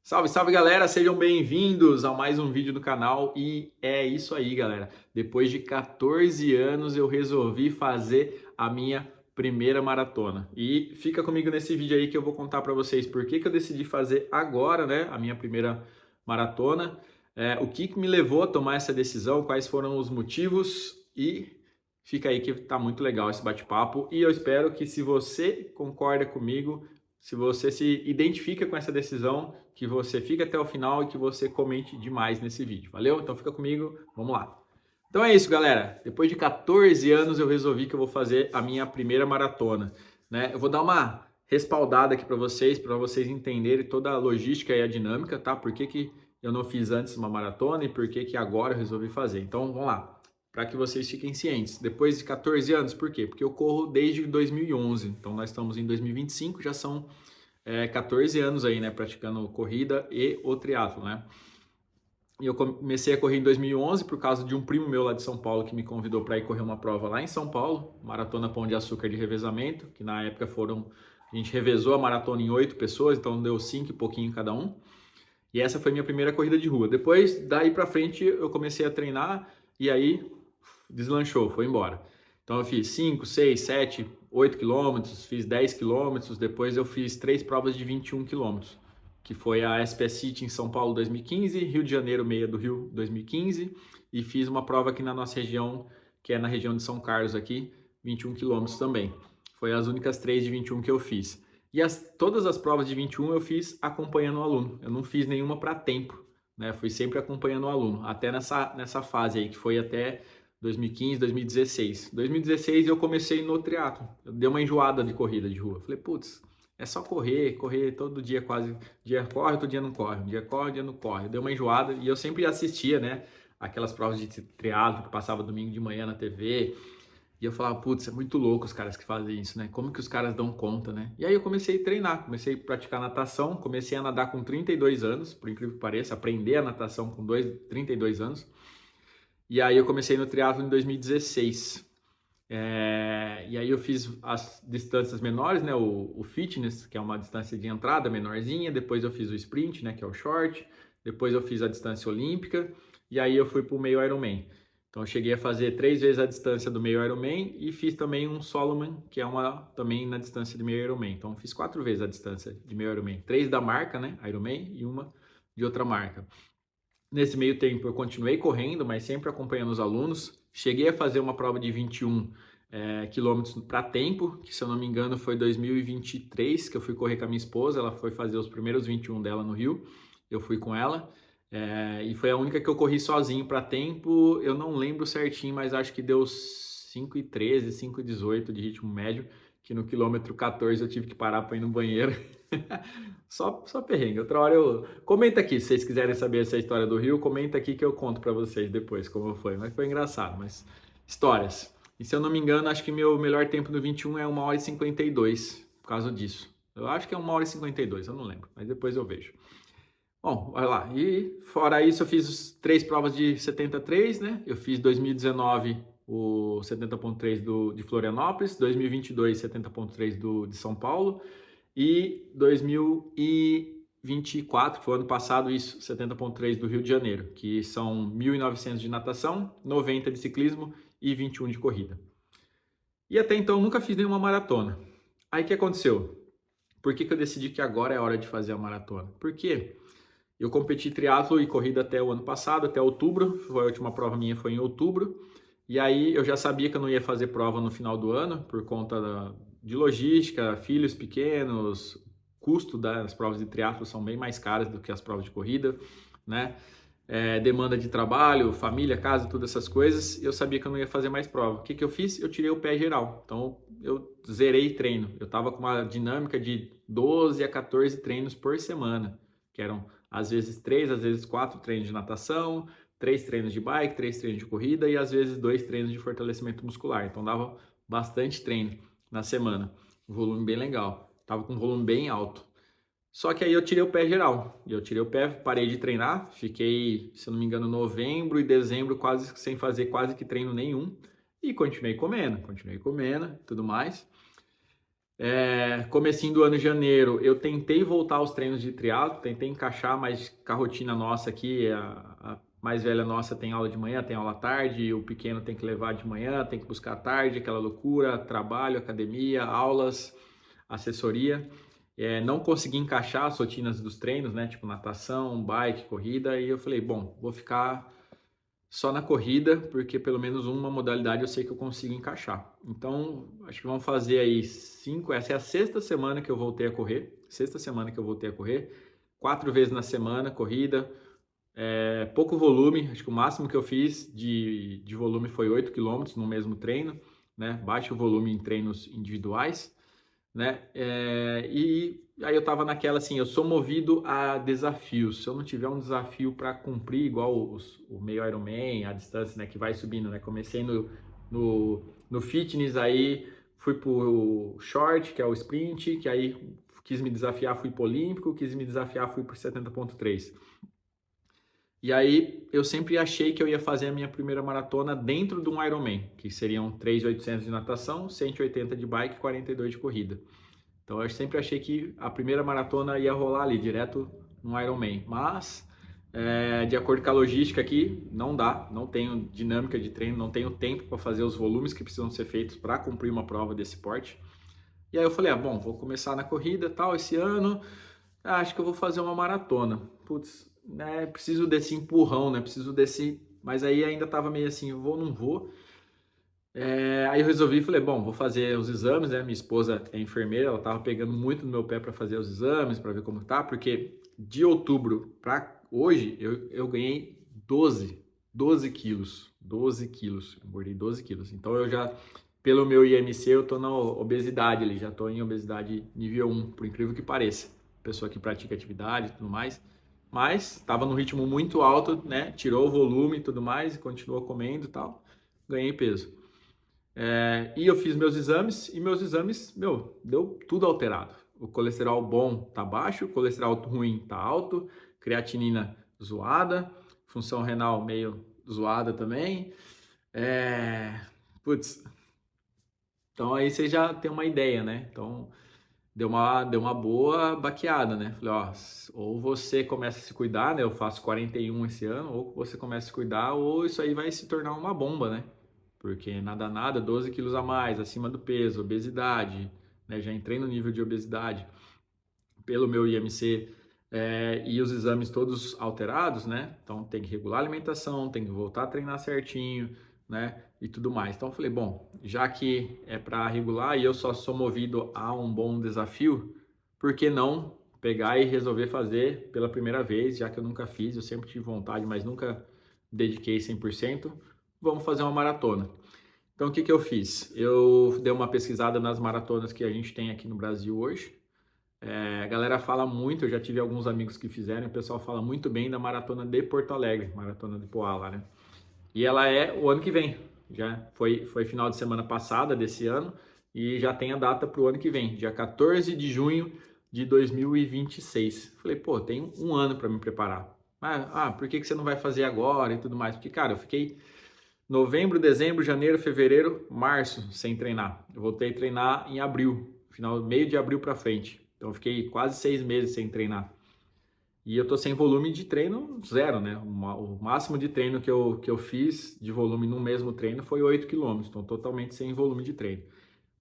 Salve, salve galera, sejam bem-vindos a mais um vídeo do canal e é isso aí galera, depois de 14 anos eu resolvi fazer a minha primeira maratona e fica comigo nesse vídeo aí que eu vou contar para vocês por que eu decidi fazer agora, né, a minha primeira maratona, o que me levou a tomar essa decisão, quais foram os motivos e fica aí que tá muito legal esse bate-papo e eu espero que se você concorda comigo, se você se identifica com essa decisão, que você fique até o final e que você comente demais nesse vídeo, valeu? Então fica comigo, vamos lá. Então é isso, galera. Depois de 14 anos eu resolvi que eu vou fazer a minha primeira maratona, né? Eu vou dar uma respaldada aqui para vocês entenderem toda a logística e a dinâmica, tá? Por que eu não fiz antes uma maratona e por que agora eu resolvi fazer. Então vamos lá para que vocês fiquem cientes. Depois de 14 anos, por quê? Porque eu corro desde 2011, então nós estamos em 2025, já são 14 anos aí, né, praticando corrida e o triatlo, né? E eu comecei a correr em 2011 por causa de um primo meu lá de São Paulo que me convidou para ir correr uma prova lá em São Paulo, Maratona Pão de Açúcar de revezamento, que na época a gente revezou a maratona em 8 pessoas, então deu 5 e pouquinho cada um. E essa foi minha primeira corrida de rua. Depois, daí para frente, eu comecei a treinar e aí deslanchou, foi embora. Então eu fiz 5, 6, 7, 8 quilômetros, fiz 10 quilômetros, depois eu fiz 3 provas de 21 quilômetros, que foi a SPS City em São Paulo 2015, Rio de Janeiro Meia do Rio 2015 e fiz uma prova aqui na nossa região, que é na região de São Carlos aqui, 21 quilômetros também. Foi as únicas 3 de 21 que eu fiz. E todas as provas de 21 eu fiz acompanhando o aluno, eu não fiz nenhuma para tempo, né? Fui sempre acompanhando o aluno, até nessa fase aí, que foi até 2015, 2016. 2016 eu comecei no triatlo. Eu dei uma enjoada de corrida de rua. Falei, putz, é só correr todo dia quase. Um dia corre, outro dia não corre. Um dia corre, outro dia não corre. Deu uma enjoada e eu sempre assistia, né? Aquelas provas de triatlo que passava domingo de manhã na TV. E eu falava, putz, é muito louco os caras que fazem isso, né? Como que os caras dão conta, né? E aí eu comecei a treinar, comecei a praticar natação, comecei a nadar com 32 anos, por incrível que pareça, aprender a natação com 32 anos. E aí eu comecei no triatlo em 2016. E aí eu fiz as distâncias menores, né? O fitness, que é uma distância de entrada menorzinha. Depois eu fiz o sprint, né? Que é o short. Depois eu fiz a distância olímpica. E aí eu fui para o meio Ironman. Então eu cheguei a fazer 3 vezes a distância do meio Ironman e fiz também um Soloman, que é também na distância de meio Ironman. Então fiz 4 vezes a distância de meio Ironman. 3 da marca, né? Ironman e uma de outra marca. Nesse meio tempo eu continuei correndo, mas sempre acompanhando os alunos. Cheguei a fazer uma prova de 21 quilômetros para tempo, que se eu não me engano foi 2023, que eu fui correr com a minha esposa. Ela foi fazer os primeiros 21 dela no Rio, eu fui com ela. E foi a única que eu corri sozinho para tempo. Eu não lembro certinho, mas acho que deu 5:13, 5:18 de ritmo médio, que no quilômetro 14 eu tive que parar para ir no banheiro. Só perrengue. Outra hora eu... Comenta aqui, se vocês quiserem saber essa história do Rio, comenta aqui que eu conto pra vocês depois como foi. Mas foi engraçado, mas... Histórias. E se eu não me engano, acho que meu melhor tempo no 21 é 1h52, por causa disso. Eu acho que é 1h52, eu não lembro, mas depois eu vejo. Bom, vai lá. E fora isso, eu fiz 3 provas de 73, né? Eu fiz 2019 o 70.3 de Florianópolis, 2022 70.3 de São Paulo e 2024, que foi o ano passado, isso, 70.3 do Rio de Janeiro, que são 1.900 de natação, 90 de ciclismo e 21 de corrida. E até então nunca fiz nenhuma maratona. Aí o que aconteceu? Por que eu decidi que agora é a hora de fazer a maratona? Porque eu competi triatlo e corrida até o ano passado, até outubro, a última prova minha foi em outubro, e aí eu já sabia que eu não ia fazer prova no final do ano, por conta de logística, filhos pequenos, custo das provas de triatlo são bem mais caras do que as provas de corrida, né? Demanda de trabalho, família, casa, todas essas coisas, eu sabia que eu não ia fazer mais prova. O que eu fiz? Eu tirei o pé geral, então eu zerei treino. Eu estava com uma dinâmica de 12 a 14 treinos por semana, que eram às vezes 3, às vezes 4 treinos de natação, 3 treinos de bike, 3 treinos de corrida e às vezes 2 treinos de fortalecimento muscular. Então dava bastante treino na semana, um volume bem legal. Tava com um volume bem alto. Só que aí eu tirei o pé geral. Eu tirei o pé, parei de treinar, fiquei, se eu não me engano, novembro e dezembro quase sem fazer quase que treino nenhum e continuei comendo, tudo mais. Comecinho do ano, janeiro, eu tentei voltar aos treinos de triatlo, tentei encaixar, mas com a rotina nossa aqui, a mais velha nossa tem aula de manhã, tem aula à tarde, o pequeno tem que levar de manhã, tem que buscar à tarde, aquela loucura, trabalho, academia, aulas, assessoria. Não consegui encaixar as rotinas dos treinos, né? Tipo natação, bike, corrida, e eu falei, bom, vou ficar só na corrida, porque pelo menos uma modalidade eu sei que eu consigo encaixar. Então, acho que vamos fazer aí essa é a sexta semana que eu voltei a correr, sexta semana que eu voltei a correr, 4 vezes na semana, corrida, pouco volume, acho que o máximo que eu fiz de volume foi 8 quilômetros no mesmo treino, né? Baixo volume em treinos individuais, né? E aí eu tava naquela assim, eu sou movido a desafios. Se eu não tiver um desafio para cumprir, igual o meio Ironman, a distância, né, que vai subindo, né? Comecei no fitness, aí fui pro short, que é o sprint, que aí quis me desafiar, fui pro olímpico, quis me desafiar, fui pro 70,3. E aí eu sempre achei que eu ia fazer a minha primeira maratona dentro de um Ironman, que seriam 3.800 de natação, 180 de bike e 42 de corrida. Então eu sempre achei que a primeira maratona ia rolar ali, direto no Ironman. Mas, de acordo com a logística aqui, não dá, não tenho dinâmica de treino, não tenho tempo para fazer os volumes que precisam ser feitos para cumprir uma prova desse porte. E aí eu falei, bom, vou começar na corrida tal esse ano, acho que eu vou fazer uma maratona. Putz, né, preciso desse empurrão, né, preciso desse... Mas aí ainda tava meio assim, vou, não vou. Aí eu resolvi, falei, bom, vou fazer os exames, né? Minha esposa é enfermeira, ela tava pegando muito no meu pé para fazer os exames, para ver como tá, porque de outubro para hoje eu ganhei 12 quilos, 12 quilos, engordei 12 quilos. Então eu já, pelo meu IMC, eu tô na obesidade ali, já tô em obesidade nível 1, por incrível que pareça. Pessoa que pratica atividade e tudo mais, mas estava num ritmo muito alto, né? Tirou o volume e tudo mais, e continuou comendo e tal, ganhei peso. E eu fiz meus exames e meus exames, meu, deu tudo alterado. O colesterol bom tá baixo, o colesterol ruim tá alto, creatinina zoada, função renal meio zoada também. É... Putz, então aí você já tem uma ideia, né? Então deu uma boa baqueada, né? Falei, ó, ou você começa a se cuidar, né? Eu faço 41 esse ano, ou você começa a se cuidar, ou isso aí vai se tornar uma bomba, né? Porque nada, 12 quilos a mais, acima do peso, obesidade, né? Já entrei no nível de obesidade pelo meu IMC, e os exames todos alterados, né? Então tem que regular a alimentação, tem que voltar a treinar certinho, né? E tudo mais. Então eu falei, bom, já que é para regular e eu só sou movido a um bom desafio, por que não pegar e resolver fazer pela primeira vez, já que eu nunca fiz, eu sempre tive vontade, mas nunca dediquei 100%, vamos fazer uma maratona. Então, o que que eu fiz? Eu dei uma pesquisada nas maratonas que a gente tem aqui no Brasil hoje. A galera fala muito, eu já tive alguns amigos que fizeram, o pessoal fala muito bem da maratona de Porto Alegre, maratona de Poá lá, né? E ela é o ano que vem, já foi final de semana passada desse ano e já tem a data para o ano que vem, dia 14 de junho de 2026. Falei, pô, tem um ano para me preparar. Por que você não vai fazer agora e tudo mais? Porque, cara, eu fiquei novembro, dezembro, janeiro, fevereiro, março sem treinar. Eu voltei a treinar em abril, meio de abril para frente. Então eu fiquei quase 6 meses sem treinar. E eu tô sem volume de treino zero, né? O máximo de treino que eu fiz de volume no mesmo treino foi 8 quilômetros. Então totalmente sem volume de treino.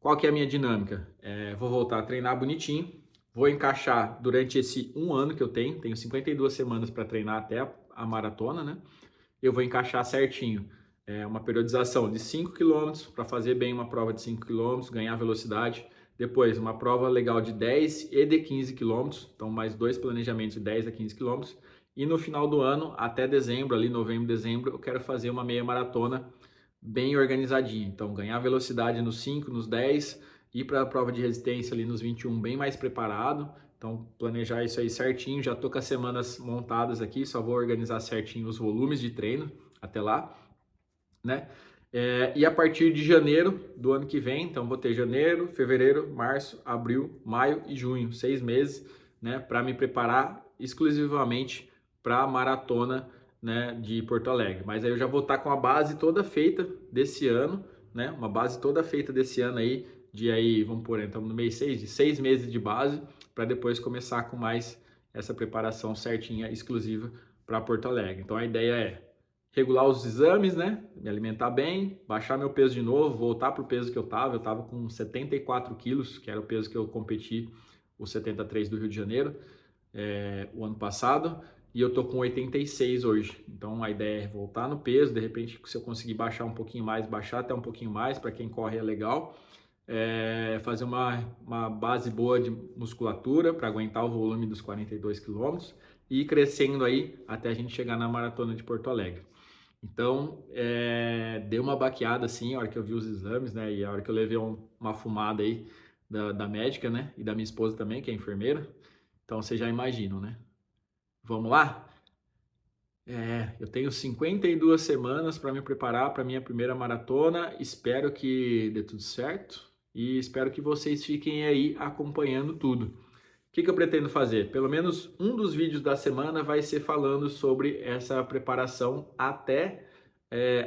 Qual que é a minha dinâmica? Vou voltar a treinar bonitinho. Vou encaixar durante esse um ano que eu tenho 52 semanas para treinar até a maratona, né? Eu vou encaixar certinho uma periodização de 5 quilômetros para fazer bem uma prova de 5 quilômetros, ganhar velocidade. Depois, uma prova legal de 10 e de 15 quilômetros, então mais 2 planejamentos de 10 a 15 quilômetros. E no final do ano, até dezembro, ali novembro, dezembro, eu quero fazer uma meia maratona bem organizadinha. Então, ganhar velocidade nos 5, nos 10, ir para a prova de resistência ali nos 21 bem mais preparado. Então, planejar isso aí certinho. Já tô com as semanas montadas aqui, só vou organizar certinho os volumes de treino até lá, né? E a partir de janeiro do ano que vem, então vou ter janeiro, fevereiro, março, abril, maio e junho, 6 meses, né, para me preparar exclusivamente para a maratona, né, de Porto Alegre. Mas aí eu já vou estar com a base toda feita desse ano, né, uma base toda feita desse ano aí de aí, vamos por aí, estamos no mês 6, de 6 meses de base, para depois começar com mais essa preparação certinha, exclusiva para Porto Alegre. Então a ideia é regular os exames, né? Me alimentar bem, baixar meu peso de novo, voltar para o peso que eu estava com 74 quilos, que era o peso que eu competi, o 73 do Rio de Janeiro, o ano passado, e eu tô com 86 hoje. Então a ideia é voltar no peso, de repente se eu conseguir baixar um pouquinho mais, baixar até um pouquinho mais, para quem corre é legal. Fazer uma base boa de musculatura para aguentar o volume dos 42 quilômetros e ir crescendo aí até a gente chegar na maratona de Porto Alegre. Então, deu uma baqueada assim, a hora que eu vi os exames, né? E a hora que eu levei uma fumada aí da médica, né? E da minha esposa também, que é enfermeira. Então, vocês já imaginam, né? Vamos lá? Eu tenho 52 semanas para me preparar para minha primeira maratona. Espero que dê tudo certo e espero que vocês fiquem aí acompanhando tudo. O que eu pretendo fazer? Pelo menos um dos vídeos da semana vai ser falando sobre essa preparação até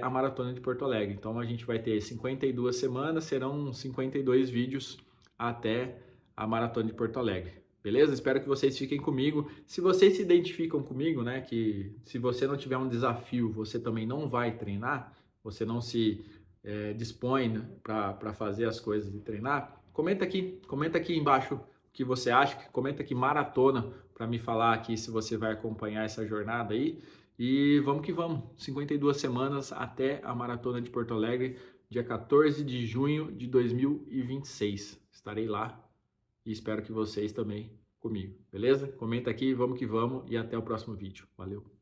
a Maratona de Porto Alegre. Então a gente vai ter 52 semanas, serão 52 vídeos até a Maratona de Porto Alegre. Beleza? Espero que vocês fiquem comigo. Se vocês se identificam comigo, né, que se você não tiver um desafio, você também não vai treinar, você não se dispõe, né, para fazer as coisas e treinar, comenta aqui embaixo o que você acha, comenta aqui maratona para me falar aqui se você vai acompanhar essa jornada aí. E vamos que vamos, 52 semanas até a Maratona de Porto Alegre, dia 14 de junho de 2026. Estarei lá e espero que vocês também comigo, beleza? Comenta aqui, vamos que vamos e até o próximo vídeo. Valeu!